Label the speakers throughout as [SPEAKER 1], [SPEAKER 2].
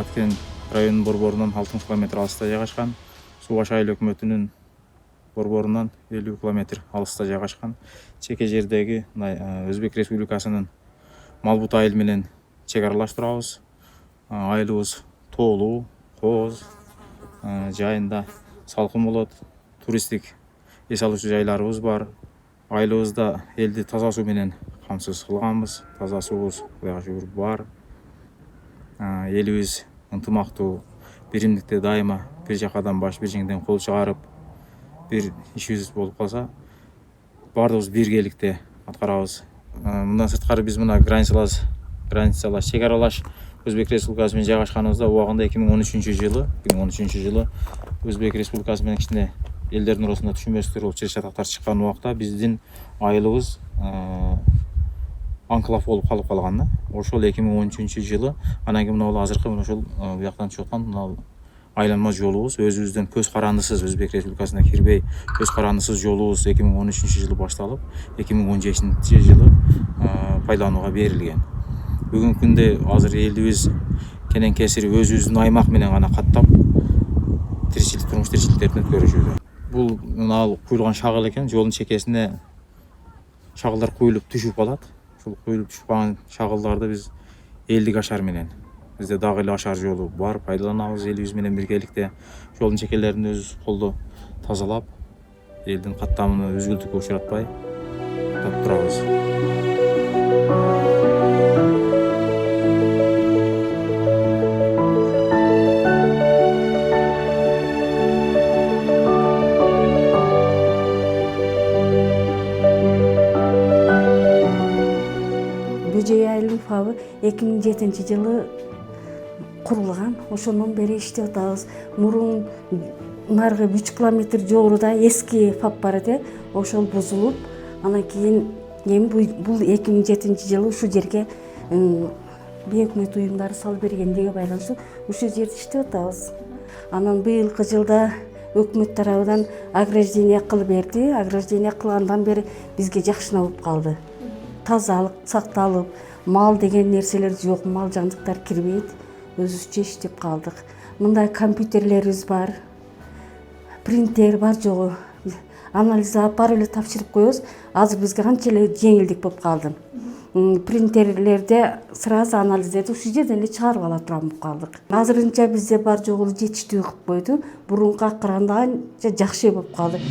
[SPEAKER 1] Баткен районунун борборунан 60 километр алыста жайгашкан. Субаш айыл өкмөтүнүн борборунан 50 километр алыста жайгашкан. Чеке жердеги Өзбек Республикасынын Малбут айыл менен чек аралаш турабыз. Айылыбыз тоолуу, кооз, жайында салкын болот. Туристтик эс алуучу жайларыбыз бар. Айылыбызда элди таза суу менен камсыз кылганбыз. Таза суубуз Кудайга шүгүр бар. Элибиз ынтымактуу, биримдикте дайыма бир жакадан баш, бир жеңден кол чыгарып, бир ишибиз болуп калса, баардыгыбыз биргеликте аткарабыз. Мындан сырткары биз мына границалаш, чек аралаш Өзбек Республикасы менен жайгашканыбызда убагында 2013 жылы Өзбек Республикасы менен кичине элдердин ортосунда түшүнбөстүктөр болуп чыр-чатактар чыккан убакта биздин айылыбыз анклав болуп калып калган да. Ошол 2013 жылы анан кийин мына азыркы ошол бияктан чыгып аткан мына айланма жолубуз өзүбүздөн көз карандысыз Өзбек Республикасына кирбей көз карандысыз жолубуз 2013 жылы башталып 2017 жылы пайдаланууга берилген. Бүгүнкү күндө азыр элибиз кенен кесири өзүбүздүн аймак менен гана каттап турмуш тиричиликтерин өткөрүшүүдө. Бул мына куюлган шагыл экен, жолдун чекесине шагылдар куюлуп түшүп калат. Ушул куюлуп түшүп калган шагылдарды биз элдик ашар менен, бизде дагы эле ашар жолу бар, пайдаланабыз элибиз менен биргеликте. Жолдун чекелерин өзүбүз колдо тазалап, элдин каттамын үзгүлтүккө учуратпай турабыз.
[SPEAKER 2] Бөжөй айылдын фабы 2007 жылы курулган. Ошондон бери иштеп атабыз. Мурун наркы 3 километр жогоруда эски фаб бар эди. Ошол бузулуп, анан кийин бул 2007 жылы ушул жерге бейөкмөт уюмдары салып бергендиге байланыштуу ушул жерде иштеп атабыз. Анан быйылкы жылда өкмөт тарабынан ограждение кылып берди. Ограждение кылгандан бери бизге жакшына болуп калды. Тазалык сакталып, мал деген нерселер жок, мал жандыктар кирбейт. Өзүбүзчө иштеп калдык. Мындай компьютерлерибиз бар, принтер бар жогу. Анализ алып бар эле тапшырып коебуз. Азыр бизге канча эле жеңилдик болуп калды. Принтерлерде сразу анализдерди ушул жерден эле чыгарып ала турган болуп калдык. Азырынча бизде бар жогу жетиштүү кылып койду. Бурунга караганда анча жакшы болуп калды.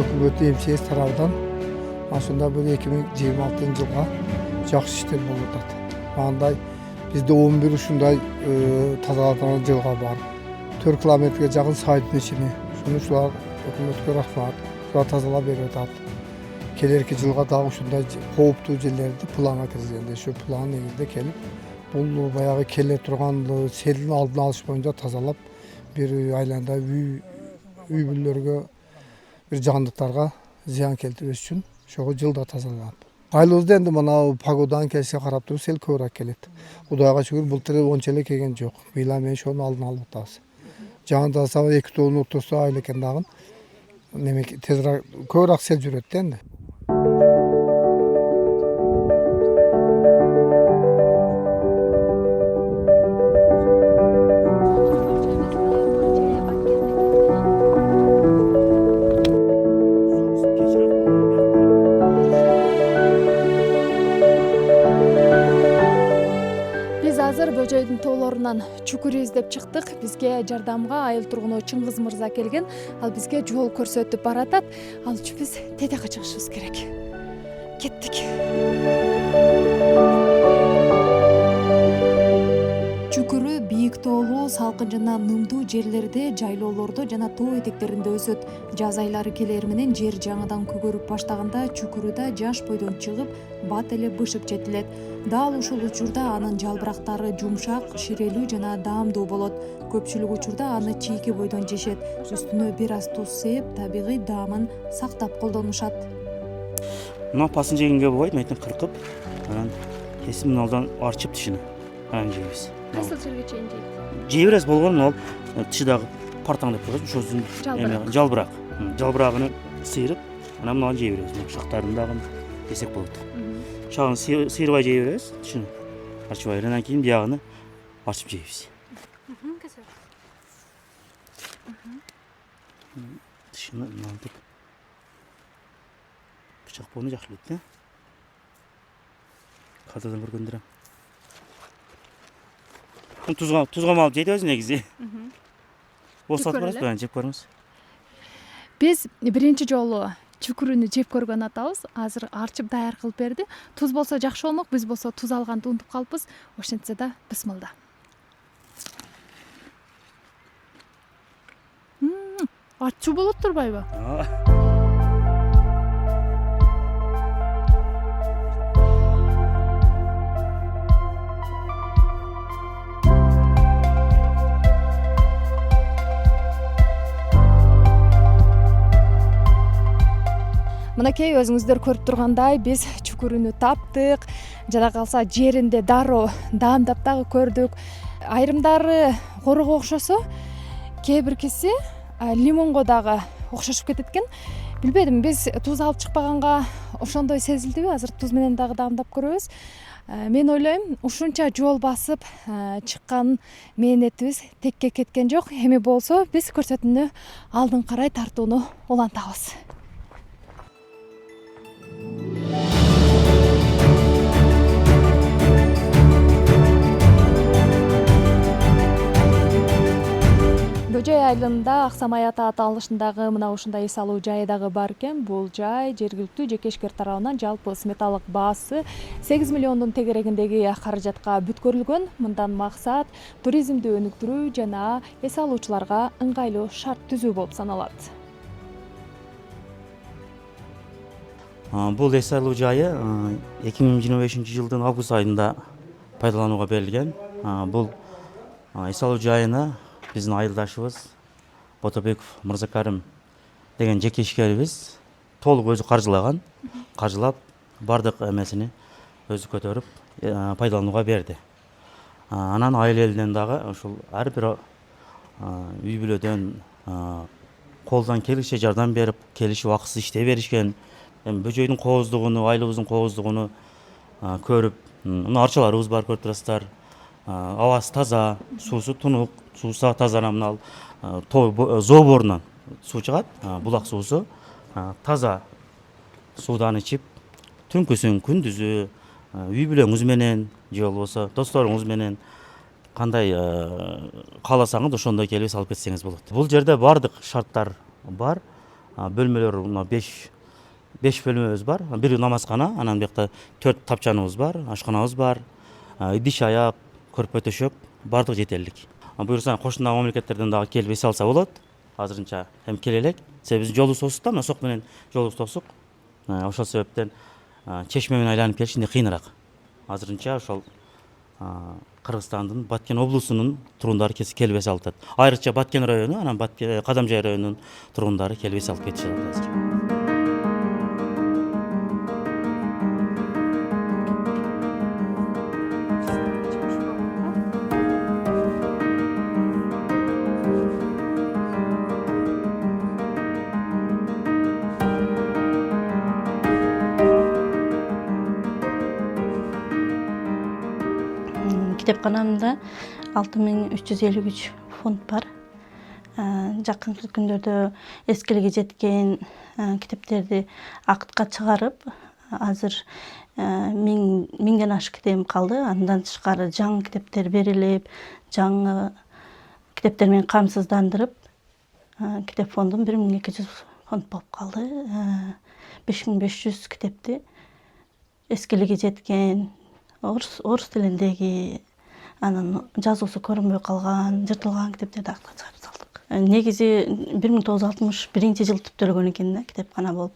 [SPEAKER 3] Өкмөт МЧС тарабынан ошондо бул 2026 жылга жакшы иштер болуп атат. Андай бизде 11 ушундай тазаланган жылга бар. 4 километрге жакын сайдын ичини. Ушулар өкмөткө рахмат. Ушулар тазалап берип атат. Келерки жылга дагы ушундай кооптуу жерлерди планга киргизгенде, ошо план негизинде келип, бул баягы келе турган селдин алдын алыш боюнча тазалап, бир айланда үй бүлөлөргө бир жандыктарга зыян келтирбеш үчүн ошого жылда тазаланат. Айылыбызда энди мына погоданын келишине карап туруп сел көбүрөөк келет. Кудайга шүгүр былтыр ончо эле келген жок. Быйыл мен ошонун алдын алып атабыз. Жаңы тазалап 2 тоонун ортосу айыл экен дагы. Немеки тезирээк көбүрөөк сел жүрөт да энди.
[SPEAKER 4] Азыр Бөжөйдүн тоолорунан чукур издеп чыктык. Бизге жардамга айыл тургуну Чыңгыз мырза келген. Ал бизге жол көрсөтүп баратат. Ал үчүн биз тедега чыгышыбыз керек. Кеттик. Чукуру бийик тоолуу, салкын жана нымдуу жерлерде, жайлоолордо жана тоо этектеринде өсөт. Жаз айлары келер менен жер жаңыдан көгөрүп баштаганда чукуруда жаш бойдон чыгып, бат эле бышып жетилет. Дал ушул учурда анын жалбырактары жумшак, ширелүү жана даамдуу болот. Көпчүлүк учурда аны чийки бойдон жешет. Үстүнө бир аз туз сээп, табигый даамын сактап колдонушат.
[SPEAKER 5] Апасын жегенге болбойт, мынтип кыркып, анан кесип мыналдан арчып тишини. Анан жейбиз.
[SPEAKER 4] Кайсыл жерге чейин жейт?
[SPEAKER 5] Жей беребиз болгону ал тиши дагы партаң деп коебуз. Ошосун
[SPEAKER 4] Жалбырак.
[SPEAKER 5] жалбырак. Жалбырагын сыйрып, анан мынаны жей беребиз. Шактарын дагы десек болот. Шагын сыйрбай жей беребиз. Тишин ачпай, андан кийин биягын ачып жейбиз. Тишini мынтип бычак болуну жакшы элек да. Кадырдан көргөндөрөм. Tuzga mı alıp jeydi özü negizi? Болса
[SPEAKER 4] Жеп
[SPEAKER 5] барасыз
[SPEAKER 4] көрөлү.
[SPEAKER 5] ба, жеп көрүңүз.
[SPEAKER 4] Биз биринчи жолу чүкүрүнү жеп көргөн атабыз. Азыр арчып даяр кылып берди. Туз болсо жакшы болмок. Биз болсо туз алганды унутуп калыппыз. Ошентсе да бисмилда. Ачуу болот турбайбы? Мынакей өзүңүздөр көрүп тургандай биз чүкүрүнү таптык. Жада калса жеринде дароо даамдап дагы көрдүк. Айрымдары корого окшосо, кээ биркиси лимонго дагы окшошуп кетет экен. Билбедим, биз туз алып чыкпаганга ошондой сезилдиби? Азыр туз менен дагы даамдап көрөбүз. Мен ойлойм, ушунча жол басып чыккан мээнетибиз текке кеткен жок. Эми болсо биз көрсөтүүнү алдын карай тартууну улантабыз. Бөжөй айылында Аксамай ата аталышындагы мына ушундай эс алуу жайы дагы бар экен. Бул жай жергиликтүү жекешкер тарабынан жалпы сметалык баасы 8 миллиондун тегерегиндеги каражатка бүткөрүлгөн. Мындан максат туризмди өнүктүрүү жана эс алуучуларга ыңгайлуу шарт түзүү болуп саналат.
[SPEAKER 5] Бул эс алуу жайы 2025 жылдын август айында пайдаланууга берилген. Бул эс алуу жайына биздин айылдашыбыз Ботобеков Мырзакарим деген жеке ишкерибиз толук өзү каржылап бардык эмесини өзү көтөрүп пайдаланууга берди. Анан айыл элинен дагы ушул ар бир үй бүлөдөн колдон келишинче жардам берип, келишип убакытсыз иштей беришкен. Эми бөжөйдүн кооздугуну, айылыбыздын кооздугуну көрүп, арчаларыбыз бар, көрүп турасыздар. Абасы таза, суусу тунук, суусу таза, мына зоо борунан суу чыгат, булак суусу таза суудан ичип, түнкүсүн, күндүзү үй бүлөңүз менен же болбосо досторуңуз менен кандай кааласаңыз ошондой келип алып кетсеңиз болот. Бул жерде бардык шарттар бар. Бөлмөлөр мына 5 бөлмөбүз бар. Бир намазкана, анан биякта 4 тапчаныбыз бар, ашканабыз бар. Идиш аяк, көрпө төшөк бардык жетерлик. Буюрса кошундагы мамлекеттерден дагы келип эс алса болот. Азырынча эми келе элек. Себеби биздин жолубуз тосук да, мына сок менен жолубуз тосук. Ошол себептен чечме менен айланып келиш инде кыйыныраак. Азырынча ошол Кыргызстандын Баткен облусунун тургундары келип эс алып атат. Айрыкча Баткен району, анан Кадамжай районунун тургундары келип эс алып кетишет азыр.
[SPEAKER 6] Китепканамда 6353 фонд бар. Жакынкы күндөрдө эскилиги жеткен китептерди акытка чыгарып, азыр 1000ден ашык китебим калды. Андан тышкары жаңы китептер берилип, жаңы китептер менен камсыздандырып, китеп фондум 1200 фонд болуп калды. 5500 китепти эскилиги жеткен, орус тилиндеги, анан жазуусу көрүнбөй калган, жыртылган китептерди акытка чыгарып салдык. Негизи 1961 жылы түптөлгөн экен да китепкана болуп.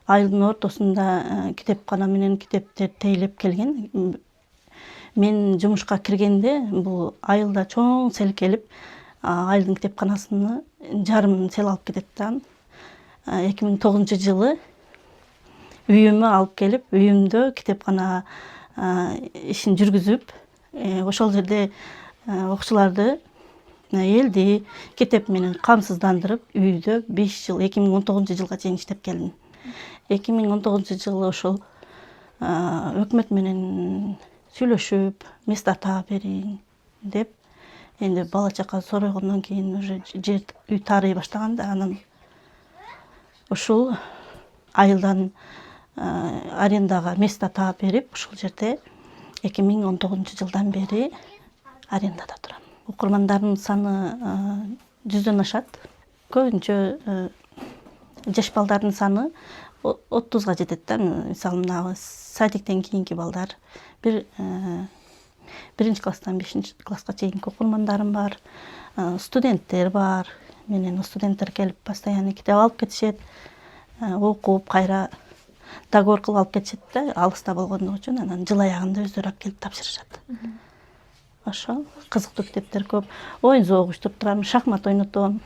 [SPEAKER 6] Айылдын ортосунда китепкана менен китептер тейлеп келген. Мен жумушка киргенде бул айылда чоң сел келип, айылдын китепканасыны жарым сел алып кетет да. 2009 жылы үйүмө алып келип, үйүмдө китепкана ишин жүргүзүп, ошол жерде окуучуларды элди китеп менен камсыздандырып үйдө 5 жыл 2019-жылга чейин иштеп келдим. 2019-жылы ошол өкмөт менен сүйлөшүп, место таап бериң деп, энди бала чака соройгондон кийин уже жер үй таарый баштаганда, анан ушул айылдан арендага место таап берип, ушул жерде 2019-жылдан бери арендада турам. Окурмандардын саны 100дөн ашат. Көбүнчө жаш балдардын саны 30га жетет да. Мисалы мына садиктен кийинки балдар, биринчи класстан 5 класска чейинки окурмандарым бар, студенттер бар. Менен студенттер келип постоянно китеп алып кетишет, окуп кайра договор кылып алып кетишет да, алыста болгондугу үчүн анан жыл аягында өздөрү алып келип тапшырышат. Ошол кызыктуу китептер көп. Оюн зоогуштуруп турам, шахмат ойнотом.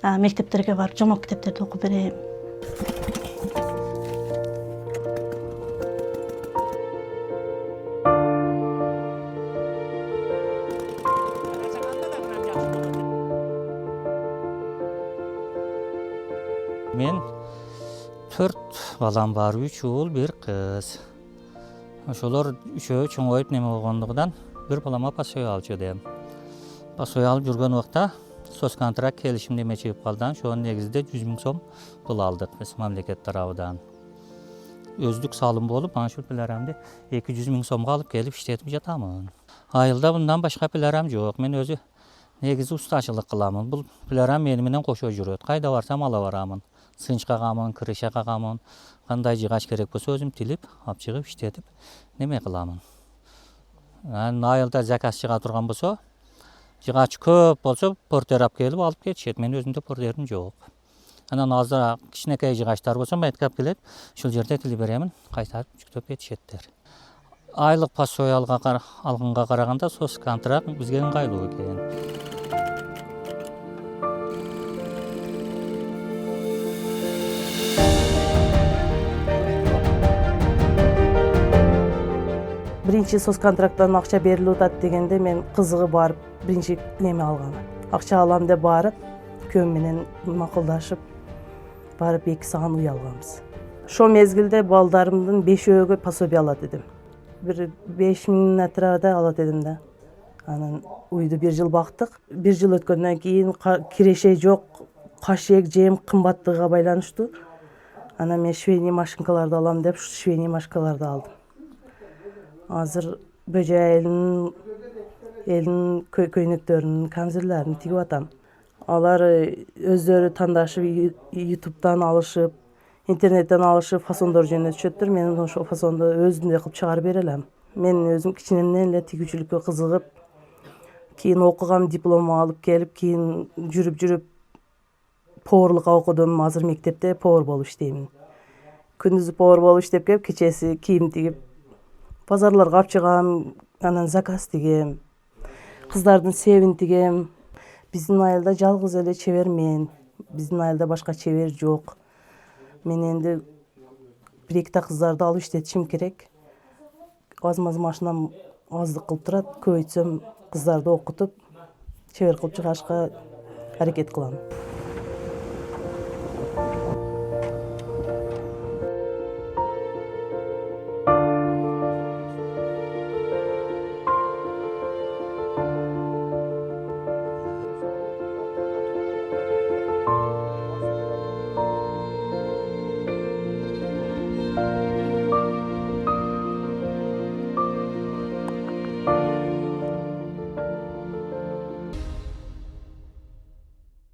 [SPEAKER 6] Мектептерге барып жомок китептерди окуп берем.
[SPEAKER 7] Мен 4 балам бар, 3 уул, 1 кыз. Ошолор үчөө чоңоюп неме болгондугунан бир балама пособие алчу дем. Пособие алып жүргөн убакта соцконтракт келишимнеме чыгып калды. Ошонун негизинде 100 000 сом пул алдык биз мамлекет тарабынан. Өздүк салым болуп, ана ушул пиларамды 200 000 сомго алып келип иштетип жатамын. Айылда мындан башка пиларам жок. Мен өзү негизи устачылык кыламын. Бул пиларам мени менен кошо жүрөт. Кайда барсам ала барамын. Сынч кагамын, крыша кагамын. Кандай жыгач керек болсо өзүм тилип, алып чыгып иштетип неме кыламын. Айылда заказ чыга турган болсо, жыгач көп болсо, портер алып келип алып кетишет. Мен өзүмдө портерим жок. Анан азыр кичинекей жыгачтар болсо, майткап келет, ушул жерде тилип беремин, кайтарып жүктөп кетишеттер. Айлык пособие алганга караганда соцконтракт бизге ыңгайлуу экен.
[SPEAKER 8] Биринчи соцконтракттан акча берилип атат дегенде мен кызыгы барып биринчи неме алгам. Акча алам деп барып, күйөөм менен макулдашып барып 2 саан үй алганбыз. Ошол мезгилде балдарымдын 5-өөгө пособие алат эдим. Бир 5 000 отрада алат эдим да. Анан үйдү 1 жыл бактык. 1 жыл өткөндөн кийин киреше жок, кашек, жем кымбаттыгына байланыштуу. Анан мен швейный машинкаларды алам деп швейный машинкаларды алдым. Азыр бөжөй элдин көйнөктөрүнүн, камзирлерин тигип атам. Алар өздөрү тандашып, YouTube'дан алышып, интернеттен алышып фасондор жөнөтүшөттүр. Мен ошол фасонду өзүмдөй кылып чыгарып бере алам. Мен өзүм кичинемден эле тигүүчүлүккө кызыгып, кийин окугам, диплом алып келип, кийин жүрүп поварлыкка окудум. Азыр мектепте повар болуп иштеймин. Күндүзү повар болуп иштеп келип, кечеси кийим тигип, базарларга алып чыгам, анан заказ тигем, кыздардын себин тигем. Биздин айылда жалгыз эле чебер мен. Биздин айылда башка чебер жок. Мен энди 1-2 кыздарды алып иштетишим керек. Аз-маз машинам аздык кылып турат. Көбөйтсөм кыздарды окутуп, чебер кылып чыгарышка аракет кылам.